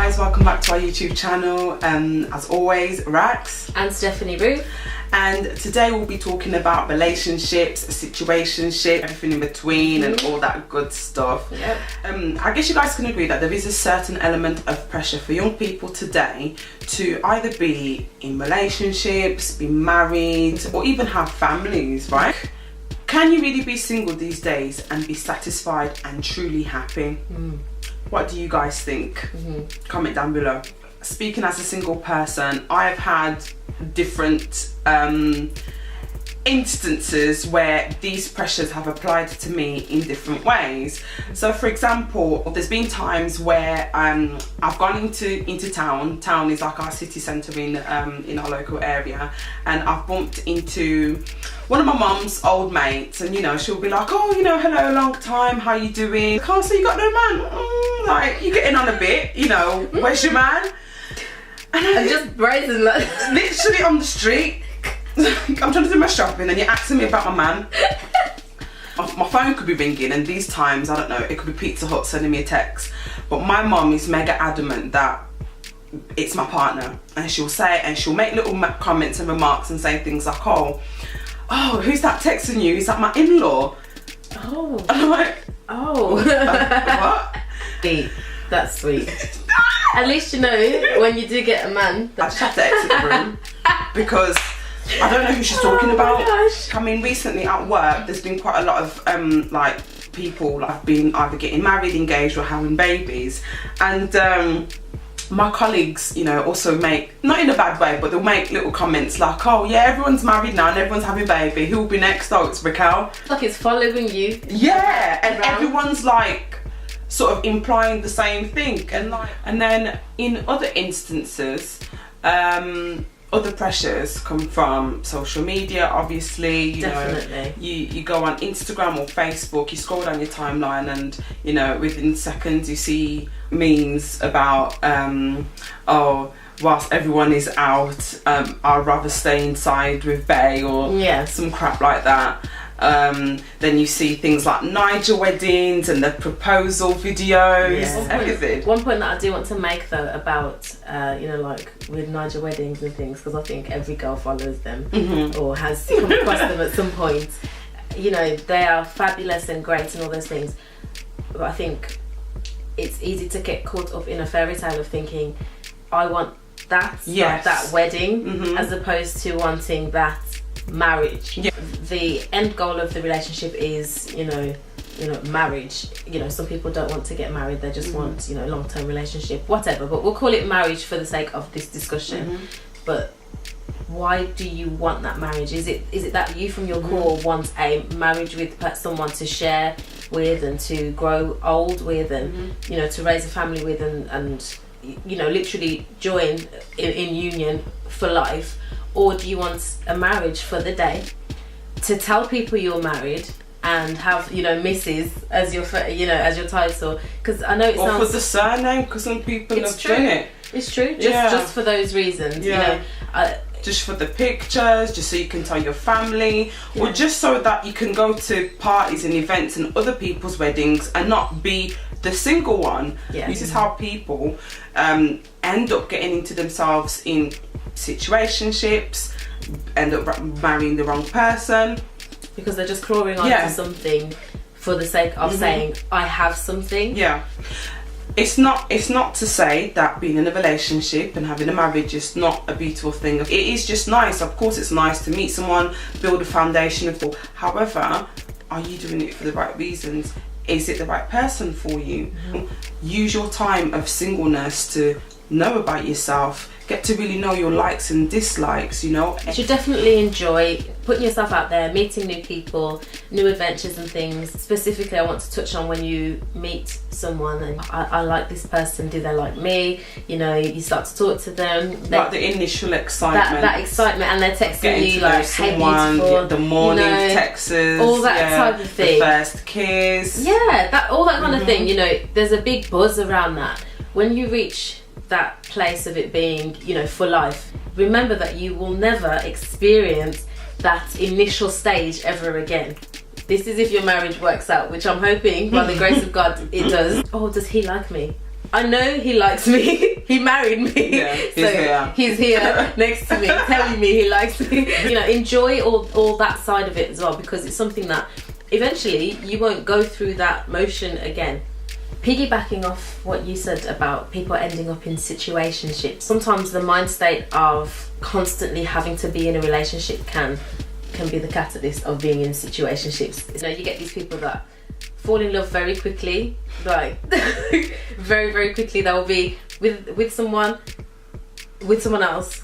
guys, welcome back to our YouTube channel. As always, Rax and Stephanie Ruth, and today we'll be talking about relationships, situationship, everything in between, and all that good stuff. Yep. I guess you guys can agree that there is a certain element of pressure for young people today to either be in relationships, be married, or even have families, right? Can you really be single these days and be satisfied and truly happy? What do you guys think? Comment down below. Speaking as a single person, I've had different instances where these pressures have applied to me in different ways. So for example, there's been times where I've gone into town. Town is like our city centre in our local area, and I've bumped into one of my mum's old mates, and you know, she'll be like, oh, you know, hello, long time, how you doing? Can't say you got no man. Like, you getting on a bit, you know, where's your man? And just brazen, like literally on the street. I'm trying to do my shopping and you're asking me about my man. My phone could be ringing, and these times, I don't know, it could be Pizza Hut sending me a text, but my mum is mega adamant that it's my partner, and she'll say, and she'll make little comments and remarks and say things like, oh, who's that texting you? Is that my in-law? Oh. And I'm like, what? Sweet. That's sweet. At least you know when you do get a man. I just have to exit the room because I don't know who she's talking about. Gosh. I mean, recently at work, there's been quite a lot of like people like been either getting married, engaged, or having babies, and my colleagues, you know, also make, not in a bad way, but they'll make little comments like, oh yeah, everyone's married now and everyone's having a baby. Who will be next? Oh, it's Raquel. Like it's following you. Yeah, and around. Everyone's like sort of implying the same thing, and then in other instances, other pressures come from social media, obviously. You Definitely. know, you go on Instagram or Facebook, you scroll down your timeline, and you know, within seconds you see memes about whilst everyone is out, I'd rather stay inside with Bae, or some crap like that. Then you see things like Niger weddings and the proposal videos, everything. One point that I do want to make though about you know, like with Niger weddings and things, because I think every girl follows them or has come across them at some point. You know, they are fabulous and great and all those things, but I think it's easy to get caught up in a fairy tale of thinking, I want that, like that wedding, as opposed to wanting that marriage. The end goal of the relationship is, you know, marriage. You know, some people don't want to get married, they just want, you know, long-term relationship, whatever, but we'll call it marriage for the sake of this discussion. But why do you want that marriage? Is it that you from your core want a marriage with someone to share with and to grow old with, and you know, to raise a family with, and you know, literally join in union for life? Or do you want a marriage for the day, to tell people you're married and have, you know, Mrs. as your, you know, as your title? Because I know it sounds, or for the surname, because some people have done it. It's true. Just for those reasons. You know, just for the pictures, just so you can tell your family, or just so that you can go to parties and events and other people's weddings and not be the single one. This is how people end up getting into themselves in situationships, end up marrying the wrong person because they're just clawing onto something for the sake of saying, I have something. It's not to say that being in a relationship and having a marriage is not a beautiful thing. It is just nice. Of course it's nice to meet someone, build a foundation of. However, are you doing it for the right reasons? Is it the right person for you? Use your time of singleness to know about yourself, get to really know your likes and dislikes, you know. You should definitely enjoy putting yourself out there, meeting new people, new adventures and things. Specifically, I want to touch on when you meet someone and I like this person, do they like me? You know, you start to talk to them. Like the initial excitement. That excitement, and they're texting you like, hey beautiful, the morning texts, all that type of thing. The first kiss. All that kind of thing, you know, there's a big buzz around that. When you reach that place of it being, you know, for life, remember that you will never experience that initial stage ever again. This is if your marriage works out, which I'm hoping by the grace of God it does. Oh, does he like me? I know he likes me. He married me. Yeah, he's here next to me telling me he likes me. You know, enjoy all that side of it as well, because it's something that eventually you won't go through that motion again. Piggybacking off what you said about people ending up in situationships, sometimes the mind state of constantly having to be in a relationship can be the catalyst of being in situationships. You know, you get these people that fall in love very quickly, like very, very quickly. They'll be with someone else.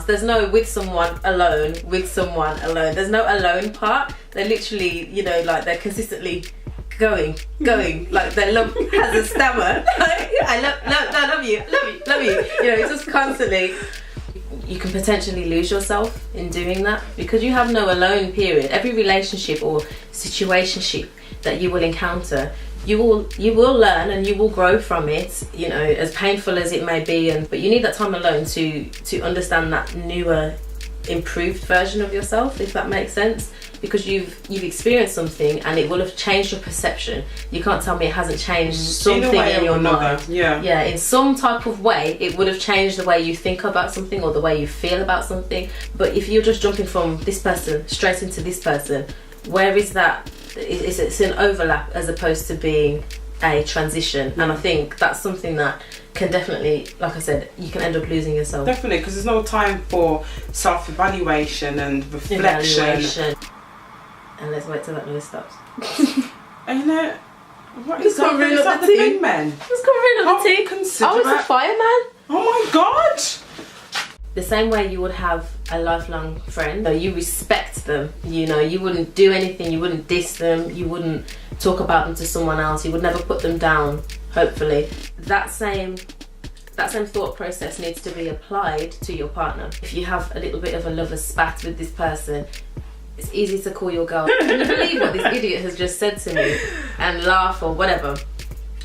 There's no with someone alone, with someone alone. There's no alone part. They're literally, you know, like they're consistently going, like their love has a stammer. I love you. You know, it's just constantly. You can potentially lose yourself in doing that because you have no alone period. Every relationship or situationship that you will encounter, you will learn and you will grow from it, you know, as painful as it may be, but you need that time alone to understand that newer, improved version of yourself, if that makes sense, because you've experienced something and it will have changed your perception. You can't tell me it hasn't changed something in your mind. Yeah, in some type of way it would have changed the way you think about something or the way you feel about something. But if you're just jumping from this person straight into this person, where is that? It's an overlap as opposed to being a transition. And I think that's something that can definitely, like I said, you can end up losing yourself. Definitely, because there's no time for self-evaluation and reflection. And let's wait till that noise stops. And you know, what is that? Is that the big men? Just covering up the tea. I was a fireman. Oh my God! The same way you would have a lifelong friend, so you respect them, you know, you wouldn't do anything, you wouldn't diss them, you wouldn't talk about them to someone else, you would never put them down, hopefully. That same thought process needs to be applied to your partner. If you have a little bit of a lover's spat with this person, it's easy to call your girl, can you believe what this idiot has just said to me, and laugh or whatever.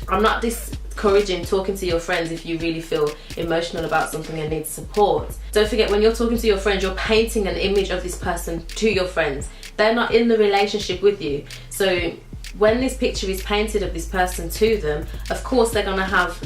I'm not discouraging talking to your friends if you really feel emotional about something and need support. Don't forget, when you're talking to your friends, you're painting an image of this person to your friends. They're not in the relationship with you. So when this picture is painted of this person to them, of course they're going to have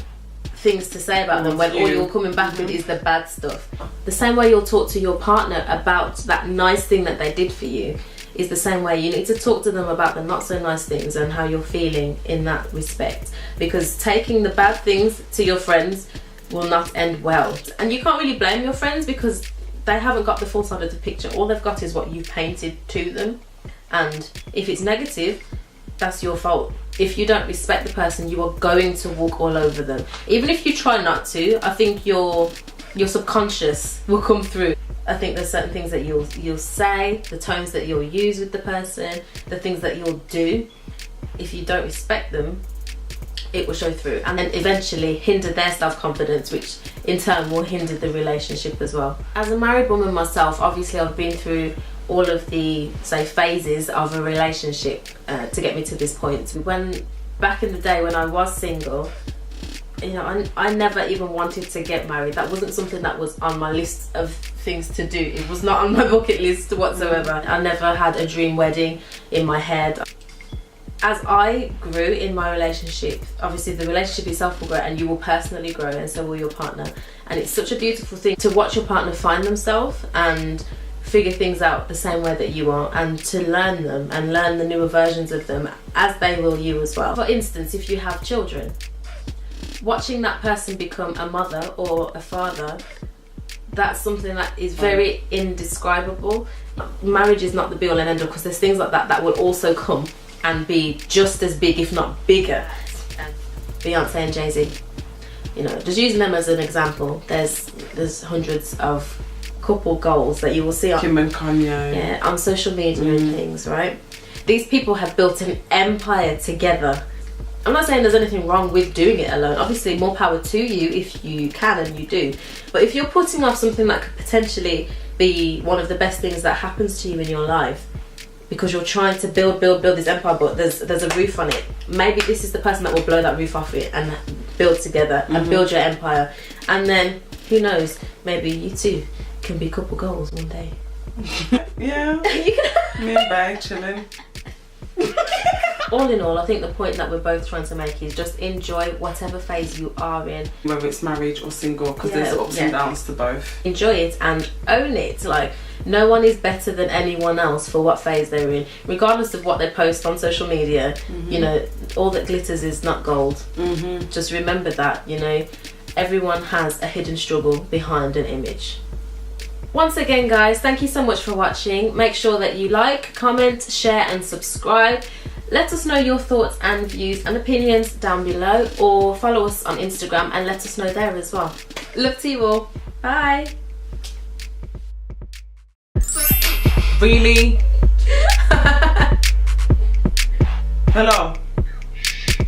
things to say about them when all you're coming back with is the bad stuff. The same way you'll talk to your partner about that nice thing that they did for you is the same way you need to talk to them about the not so nice things and how you're feeling in that respect, because taking the bad things to your friends will not end well. And you can't really blame your friends because they haven't got the full side of the picture. All they've got is what you painted to them, and if it's negative, that's your fault. If you don't respect the person, you are going to walk all over them. Even if you try not to, I think your subconscious will come through. I think there's certain things that you'll say, the tones that you'll use with the person, the things that you'll do. If you don't respect them, it will show through, and then eventually hinder their self-confidence, which in turn will hinder the relationship as well. As a married woman myself, obviously I've been through all of the, say, phases of a relationship to get me to this point. When back in the day when I was single, you know, I never even wanted to get married. That wasn't something that was on my list of things to do. It was not on my bucket list whatsoever. I never had a dream wedding in my head. As I grew in my relationship, obviously the relationship itself will grow and you will personally grow, and so will your partner. And it's such a beautiful thing to watch your partner find themselves and figure things out the same way that you are, and to learn them and learn the newer versions of them as they will you as well. For instance, if you have children, watching that person become a mother or a father, that's something that is very indescribable. Marriage is not the be all and end all, because there's things like that that will also come and be just as big, if not bigger. And Beyonce and Jay-Z, you know, just using them as an example, there's hundreds of couple goals that you will see on Kim and Kanye, on social media and things, right? These people have built an empire together. I'm not saying there's anything wrong with doing it alone. Obviously, more power to you if you can and you do. But if you're putting off something that could potentially be one of the best things that happens to you in your life because you're trying to build this empire, but there's a roof on it, maybe this is the person that will blow that roof off it and build together and build your empire. And then, who knows, maybe you two can be couple goals one day. Yeah. Me and Bag chilling. all in all, I think the point that we're both trying to make is just enjoy whatever phase you are in, whether it's marriage or single, because there's ups and downs to both. Enjoy it and own it. Like, no one is better than anyone else for what phase they're in, regardless of what they post on social media. You know, all that glitters is not gold. Just remember that, you know, everyone has a hidden struggle behind an image. Once again, guys, thank you so much for watching. Make sure that you like, comment, share and subscribe. Let us know your thoughts and views and opinions down below, or follow us on Instagram and let us know there as well. Love to you all. Bye. Really? Hello?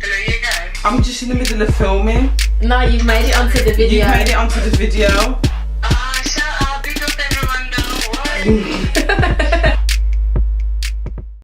Hello, you guys? I'm just in the middle of filming. No, you've made it onto the video. You've made it onto the video. Shut up, you don't everyone know. What?